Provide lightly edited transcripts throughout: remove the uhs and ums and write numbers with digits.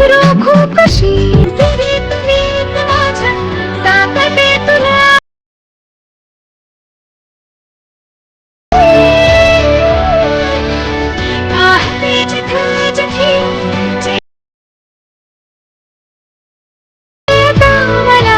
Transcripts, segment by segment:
रोखू कशी विहिरीत वीत माझ्या ताकदे तुला आहे जिथे जिथे जेता मला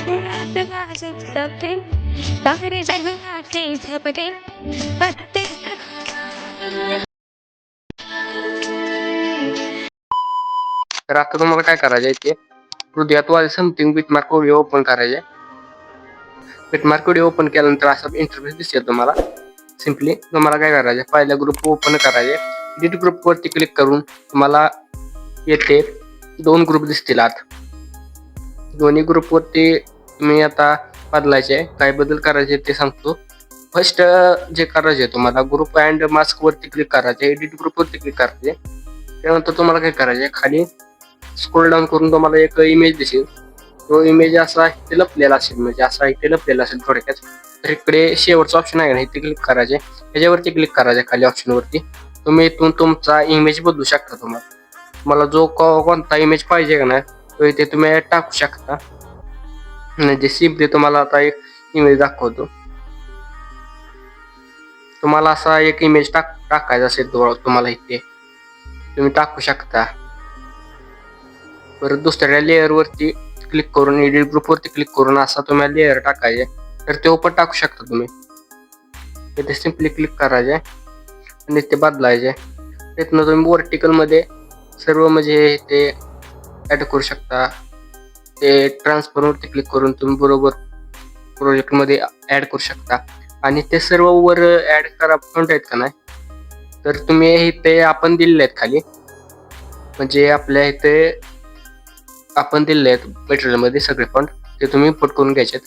घरात माझं झपटे बाहेर जगाचे झपटे पत्ते तर आता तुम्हाला काय करायचं आहे ते हृदयात वाले समथिंग बिटमार्क व्हिडिओ ओपन करायचे. बिटमार्क व्हिडिओ ओपन केल्यानंतर असा इंटरफेस दिसेल तुम्हाला. सिम्पली तुम्हाला काय करायचं, पहिला ग्रुप ओपन करायचे. एडिट ग्रुप वरती क्लिक करून तुम्हाला येथे 2 ग्रुप दिसतील. आत दोन्ही ग्रुप वरती तुम्ही आता बदलायचे, काय बदल करायचे ते सांगतो. फर्स्ट जे करायचे तुम्हाला ग्रुप अँड मास्क वरती क्लिक करायचे, एडिट ग्रुप वरती क्लिक करायचे. त्यानंतर तुम्हाला काय करायचे, खाली स्क्रोल डाऊन करून तुम्हाला एक इमेज दिसेल. तो इमेज असा इथे लपलेला असेल, म्हणजे असा इथे लपलेला असेल थोडक्यात. तर इकडे शेवटचा ऑप्शन आहे ना, इथे क्लिक करायचे. त्याच्यावरती क्लिक करायचे खाली ऑप्शन वरती. तुम्ही इथून तुमचा इमेज बदलू शकता. तुम्हाला जो कोणता इमेज पाहिजे का नाही तो इथे तुम्ही टाकू शकता. म्हणजे सिम्पली तुम्हाला आता एक इमेज दाखवतो. तुम्हाला असा एक इमेज टाकायचा असेल तुम्हाला इथे तुम्ही टाकू शकता. परत दुसऱ्या लेअर वरती क्लिक करून एडिट ग्रुप वरती क्लिक करून असा तुम्ही लेअर टाकायचे, तर ते पण टाकू शकता तुम्ही. इथे सिम्पली क्लिक करायचे आणि ते बदलायचे. तिथनं तुम्ही वर्टिकल मध्ये सर्व म्हणजे ते ऍड करू शकता. ते ट्रान्सफर वरती क्लिक करून तुम्ही बरोबर प्रोजेक्ट मध्ये ऍड करू शकता. आणि ते सर्व वर ऍड करा फॉन्ट आहेत का नाही, तर तुम्ही इथे आपण दिलेले आहेत खाली, म्हणजे आपल्या इथे आपण दिले आहेत मटेरियल मध्ये सगळे फॉन्ट, ते तुम्ही इम्पोर्ट करून घ्यायचे.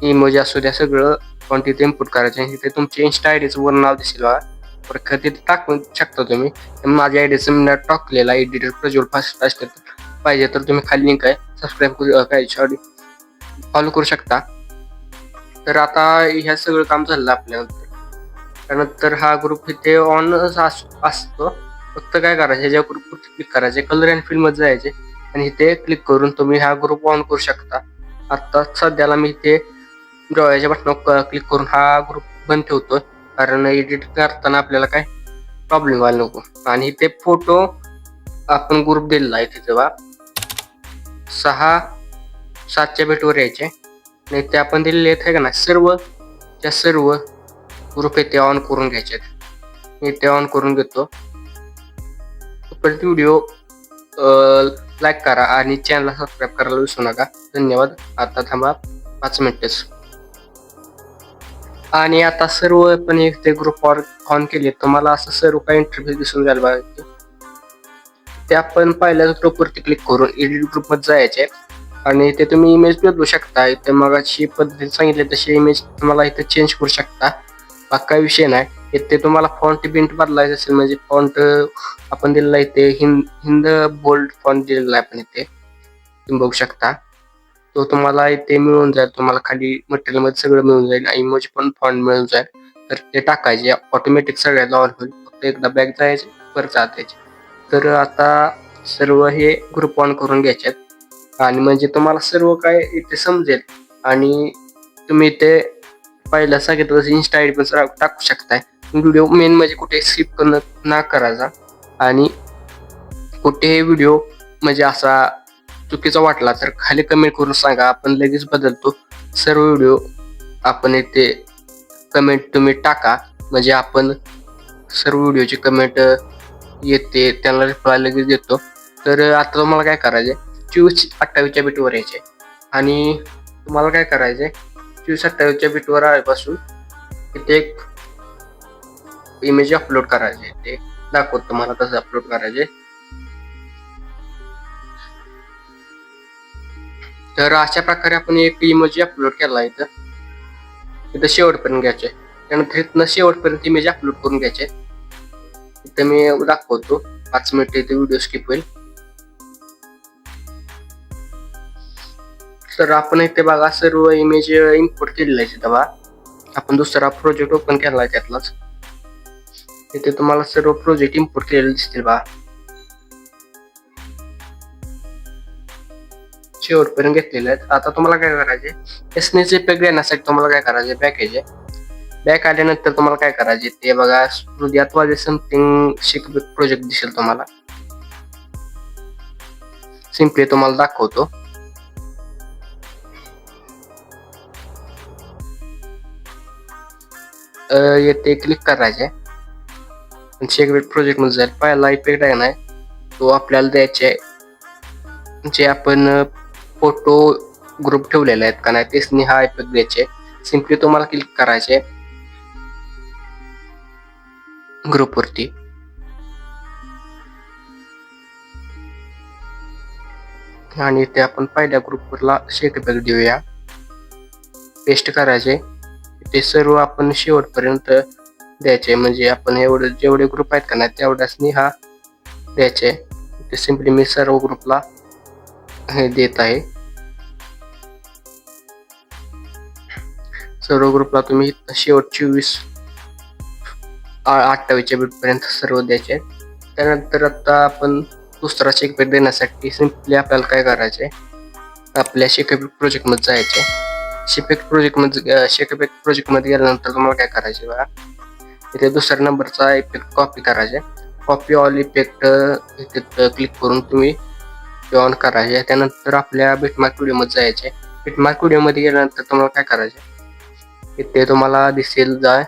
इमोजी असू द्या सगळं फॉन्ट इथे इम्पोर्ट करायचे. इथे तुमचे इन्स्टा आयडीचं वर नाव दिसेल बघा, तिथे टाकू शकता तुम्ही. माझ्या आयडीचं मी टाकलेला एडिटर प्रज्वल फास्ट पाहिजे तर तुम्ही खाली लिंक आहे, सबस्क्राईब करू फॉलो करू शकता. तर आता ह्या सगळं काम झालं आपल्यानंतर. त्यानंतर हा ग्रुप इथे ऑन असतो. फक्त काय करायचं, ह्याच्या ग्रुपवरती क्लिक करायचे, कलर अँड फिल्ड मध्ये जायचे आणि इथे क्लिक करून तुम्ही हा ग्रुप ऑन करू शकता. आता सध्याला मी इथे ड्रॉच्या बटनावर क्लिक करून हा ग्रुप बंद ठेवतोय, कारण एडिट करताना आपल्याला काय प्रॉब्लेम व्हायला नको. आणि इथे फोटो आपण ग्रुप दिलेला आहे तिथे 6-7च्या बेटवर यायचे. आणि ते आपण दिलेले आहेत का ना सर्व ग्रुप इथे ऑन करून घ्यायचे. इथे ऑन करून घेतो. व्हिडिओ लाईक करा आणि चॅनलला सबस्क्राईब करायला विसरू नका. धन्यवाद. आता थांबा 5 मिनिटेच. आणि आता सर्व पण ते ग्रुप ऑन केले, तुम्हाला असं सर्व काही इंटरफेस दिसून जायला पाहिजे. ते आपण पहिल्या ग्रुपवरती क्लिक करून एडिट ग्रुप मध्ये जायचे आणि ते तुम्ही इमेज बदलू शकता. इथे मगाशी पद्धतीने सांगितले तशी इमेज तुम्हाला इथे चेंज करू शकता. काही विषय नाही. इथे तुम्हाला फॉन्ट बिंट बदलायचं असेल, म्हणजे फॉन्ट आपण दिलेला इथे हिंद बोल्ड फॉन्ट दिलेला आहे आपण इथे तुम्ही बघू शकता. तो तुम्हाला इथे मिळून जाईल. तुम्हाला खाली मटेरियल मध्ये सगळं मिळून जाईल. इमोजी पण फॉन्ट मिळून जाईल. तर ते टाकायचे ऑटोमॅटिक सगळ्याला ऑन होईल. फक्त एकदा बॅक जायचे परत जायचे. तर आता सर्व हे ग्रुप ऑन करून घ्यायचे आणि म्हणजे तुम्हाला सर्व काय इथे समजेल. आणि तुम्ही इथे पहिला सांगितलं तसं इन्स्टा आयडी पण टाकू शकताय. व्हिडिओ मेन म्हणजे कुठे स्किप ना करायचा. आणि कुठेही व्हिडिओ म्हणजे असा चुकीचा वाटला तर खाली कमेंट करून सांगा, आपण लगेच बदलतो. सर्व व्हिडिओ आपण इथे कमेंट तुम्ही टाका, म्हणजे आपण सर्व व्हिडिओची कमेंट येते त्यांना रिप्लाय लगेच देतो. तर आता तुम्हाला काय करायचे, 24-28च्या बीटवर यायचे आणि तुम्हाला काय करायचे 24-28च्या बीटवर आल्यापासून इथे एक इमेज अपलोड करायचे. ते दाखवतो तुम्हाला कसं अपलोड करायचे. तर अशा प्रकारे आपण एक इमेज अपलोड केला आहे. इथं शेवटपर्यंत घ्यायचे. त्यानंतर इथनं शेवटपर्यंत इमेज अपलोड करून घ्यायचे. इथे मी दाखवतो 5 मिनिट इथे व्हिडिओ स्किप होईल. तर आपण इथे बघा सर्व इमेज इम्पोर्ट केलेला आहे. आपण दुसरा प्रोजेक्ट ओपन केला आहे त्यातलाच. इथे तुम्हाला सर्व प्रोजेक्ट इम्पोर्ट केलेले दिसतील बा. शेवटपर्यंत घेतलेले आहेत. आता तुम्हाला काय करायचे, एसनेस इफेक्ट देण्यासाठी तुम्हाला काय करायचे, बॅक यायचे. बॅक आल्यानंतर तुम्हाला काय करायचे ते बघा, हृदयात वाजे समथिंग शिक प्रोजेक्ट दिसेल तुम्हाला. सिम्पली तुम्हाला दाखवतो. येथे क्लिक करायचे. शेकबेट प्रोजेक्ट मध्ये जाईल. पहिला इफेक्ट आहे ना, तो आपल्याला द्यायचे जे आपण फोटो ग्रुप ठेवलेले आहेत का नाही, तेच हा इफेक्ट द्यायचे. सिम्पली तुम्हाला क्लिक करायचे ग्रुप वरती. आणि ते आपण पहिल्या ग्रुपवरला शेक इफेक्ट देऊया. पेस्ट करायचे. ते सर्व आपण शेवटपर्यंत द्यायचे, म्हणजे आपण जेवढे ग्रुप आहेत का नाही तेवढ्याच हा द्यायचे. ते सिम्पली मी सर्व ग्रुपला हे देत आहे. सर्व ग्रुपला तुम्ही शेवट 28 बिट पर्यंत सर्व द्यायचे. त्यानंतर आता आपण दुसरा शेकपेट देण्यासाठी सिम्पली आपल्याला काय करायचे, आपल्या शेकपेट प्रोजेक्ट मध्ये जायचे. शेकपेट प्रोजेक्ट मध्ये गेल्यानंतर तुम्हाला काय करायचे बघा, इथे दुसऱ्या नंबरचा इफेक्ट कॉपी करायचे. कॉपी ऑल इफेक्ट इथे क्लिक करून तुम्ही ऑन करायचे. त्यानंतर आपल्या बिटमार्क व्हिडिओ मध्ये जायचे. बिटमार्क व्हिडिओ मध्ये गेल्यानंतर तुम्हाला काय करायचे, इथे तुम्हाला दिसेल जाय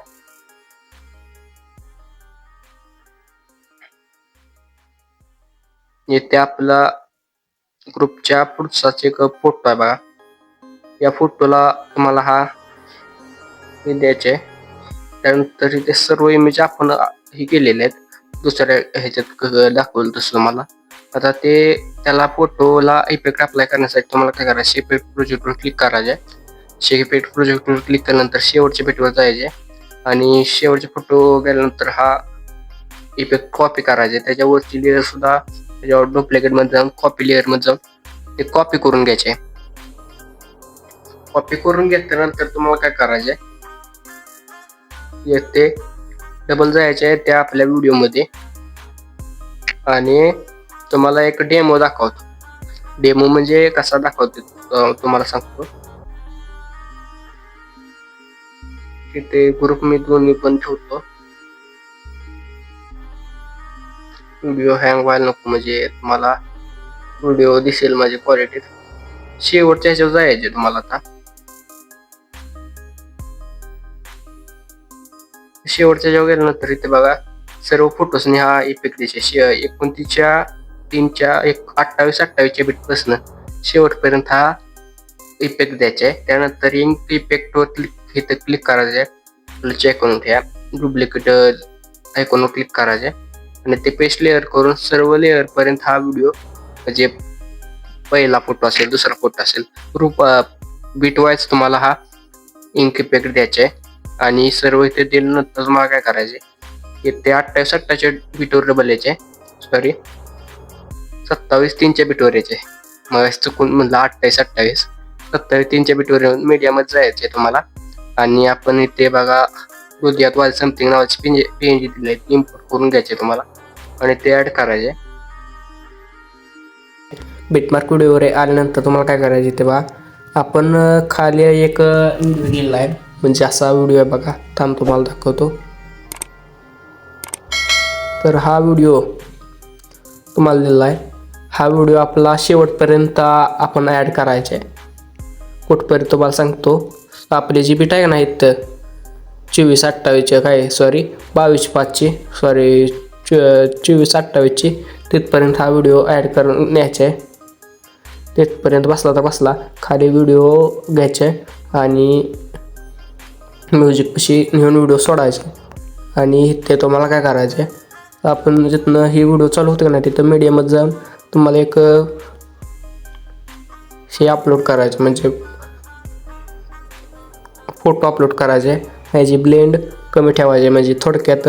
इथे आपला ग्रुपच्या पुढचाच एक फोटो आहे बघा. या फोटोला तुम्हाला हा द्यायचे. त्यानंतर इथे सर्व इमेज आपण हे केलेले आहेत, दुसऱ्या ह्याच्यात दाखवलं तसं तुम्हाला. आता त्याला फोटोला इफेक्ट अप्लाय करण्यासाठी तुम्हाला काय करायचं, शेपेट प्रोजेक्टवर क्लिक करायचे. शेपेट प्रोजेक्टवर क्लिक केल्यानंतर शेवटच्या पेटवर जायचे आणि शेवटचे फोटो गेल्यानंतर हा इफेक्ट कॉपी करायचे. त्याच्यावरची लेअर सुद्धा त्याच्यावर डुप्लिकेट मध्ये जाऊन कॉपी लेअर मध्ये जाऊन ते कॉपी करून घ्यायचे. कॉपी करून घेतल्यानंतर तुम्हाला काय करायचे, येथे डबल जायचे त्या आपल्या व्हिडिओ मध्ये आणि तुम्हाला एक डेमो दाखवतो. डेमो म्हणजे कसा दाखवतो तुम्हाला सांगतो. तिथे ग्रुप मी दोन्ही पण ठेवतो. व्हिडिओ हँग व्हायला नको, म्हणजे तुम्हाला व्हिडिओ दिसेल माझी क्वालिटी. शेवटच्या ह्याच्यावर जायचे तुम्हाला. आता शेवटच्या ह्याच्यावर गेल्यानंतर इथे बघा सर्व फोटोजने हा इफेक्ट द्यायचे. 29/28 बिट पासून शेवटपर्यंत हा इफेक्ट द्यायचे. त्यानंतर इंक इफेक्ट वर क्लिक करायचे. चेक करून घ्या. डुप्लिकेट आयकॉनवर क्लिक करायचे आणि ते पेस्ट लेअर करून सर्व लेअर पर्यंत हा व्हिडिओ, म्हणजे पहिला फोटो असेल, दुसरा फोटो असेल, ग्रुप बीट वाईज तुम्हाला हा इंक इफेक्ट द्यायचे. आणि सर्व इथे दिल्यानंतर तुम्हाला काय करायचे, इथे 28/28 बीटवर डबल यायचे, सॉरी 27/3 बीटवर यायचे. मग चुकून म्हणलं 28/28, 27/3 बीटवर येऊन मीडियमच जायचे तुम्हाला. आणि आपण इथे बघा हृदयात वाज समथिंग नावाची पीएनजी दिली आहे, इम्पोर्ट करून घ्यायचे तुम्हाला आणि ते ऍड करायचे. बिटमार्क व्हिडिओवर आल्यानंतर तुम्हाला काय करायचे ते बघा, आपण खाली एक व्हिडिओ दिला आहे, म्हणजे असा व्हिडिओ आहे बघा. थांब तुम्हाला दाखवतो. तर हा व्हिडिओ तुम्हाला दिला आहे. हा व्हिडिओ आपला शेवटपर्यंत आपण ऍड करायचे. कुठपर्यंत तुम्हाला सांगतो. आपले जी बीट आहे ना इथं 24/28 काय सॉरी 22/5 सॉरी 24/28 तिथपर्यंत हा व्हिडिओ ऍड करून न्यायचा आहे. तिथपर्यंत बसला तर बसला. खाली व्हिडिओ घ्यायचे आणि म्युझिक कशी नेऊन व्हिडिओ सोडायचा. आणि ते तुम्हाला काय करायचे, आपण जिथनं ही व्हिडिओ चालू होते का नाही तिथं मीडियमच जाऊन तुम्हाला एक हे अपलोड करायचं, म्हणजे फोटो अपलोड करायचे. ह्याची ब्लेंड कमी ठेवायचे, म्हणजे थोडक्यात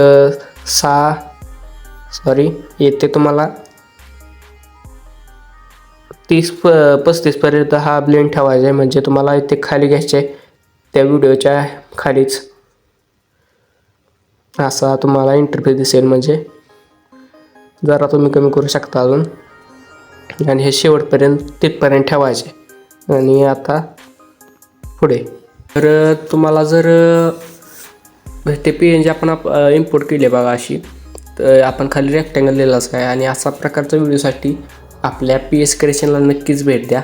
येते तुम्हाला 30-35 पर्यंत हा ब्लेंड ठेवायचा. म्हणजे तुम्हाला इथे खाली घ्यायचे त्या व्हिडिओच्या खालीच असा तुम्हाला इंटरफेस दिसेल. म्हणजे जरा तुम्ही कमी करू शकता अजून, आणि हे शेवटपर्यंत तिथपर्यंत ठेवायचे. आणि आता पुढे तर तुम्हाला जर ते PNG आपण इम्पोर्ट केले बघा अशी, तर आपण खाली रेक्टँगल लिहिलाच आहे. आणि अशा प्रकारच्या व्हिडिओसाठी आपल्या PS क्रिएशनला नक्कीच भेट द्या.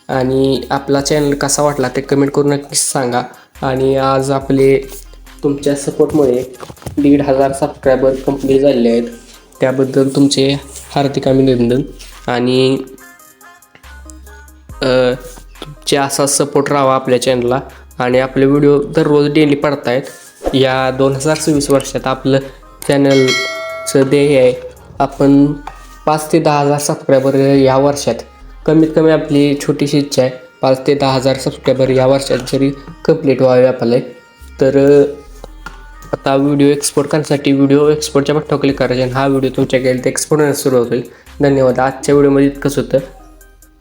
आणि आपला चॅनल कसा वाटला ते कमेंट करून नक्कीच सांगा. आणि आज आपले तुमच्या सपोर्टमुळे 1,500 सबस्क्रायबर कंप्लीट झालेले आहेत. त्याबद्दल तुमचे हार्दिक अभिनंदन. आणि तुमचे असा सपोर्ट राहावा आपल्या चॅनलला. आणि आपले व्हिडिओ दररोज डेली पडत आहेत. या 2026 वर्षात आपलं चॅनलचं ध्येय आहे आपण 5 ते 10,000 सबस्क्रायबर या वर्षात, कमीत कमी आपली छोटीशी इच्छा आहे 5 ते 10,000 सबस्क्रायबर या वर्षात जरी कंप्लीट व्हावे आपले. तर आता व्हिडिओ एक्सपोर्ट करण्यासाठी व्हिडिओ एक्सपोर्टच्या बटनावर क्लिक करायचे आणि हा व्हिडिओ तुमच्या गेला तर एक्सपोर्ट होण्यास सुरुवात होईल. धन्यवाद. आजच्या व्हिडिओमध्ये इतकंच होतं.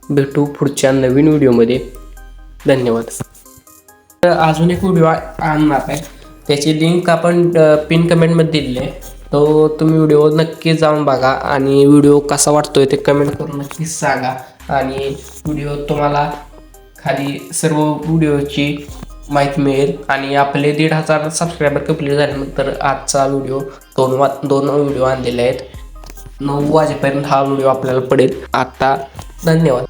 भेटू पुढच्या नवीन व्हिडिओमध्ये. धन्यवाद. तर अजून एक व्हिडिओ आणणार आहे, त्याची लिंक आपण पिन कमेंटमध्ये दिली आहे. तो तुम्ही व्हिडिओ नक्की जाऊन बघा आणि व्हिडिओ कसा वाटतोय ते कमेंट करून नक्कीच सांगा. आणि व्हिडिओ तुम्हाला खाली सर्व व्हिडिओची माहिती मिळेल. आणि आपले 1,500 सबस्क्रायबर कंप्लीट झाल्यानंतर आजचा व्हिडिओ दोन व्हिडिओ आणलेले आहेत. 9 वाजेपर्यंत हा व्हिडिओ आपल्याला पडेल. आता धन्यवाद.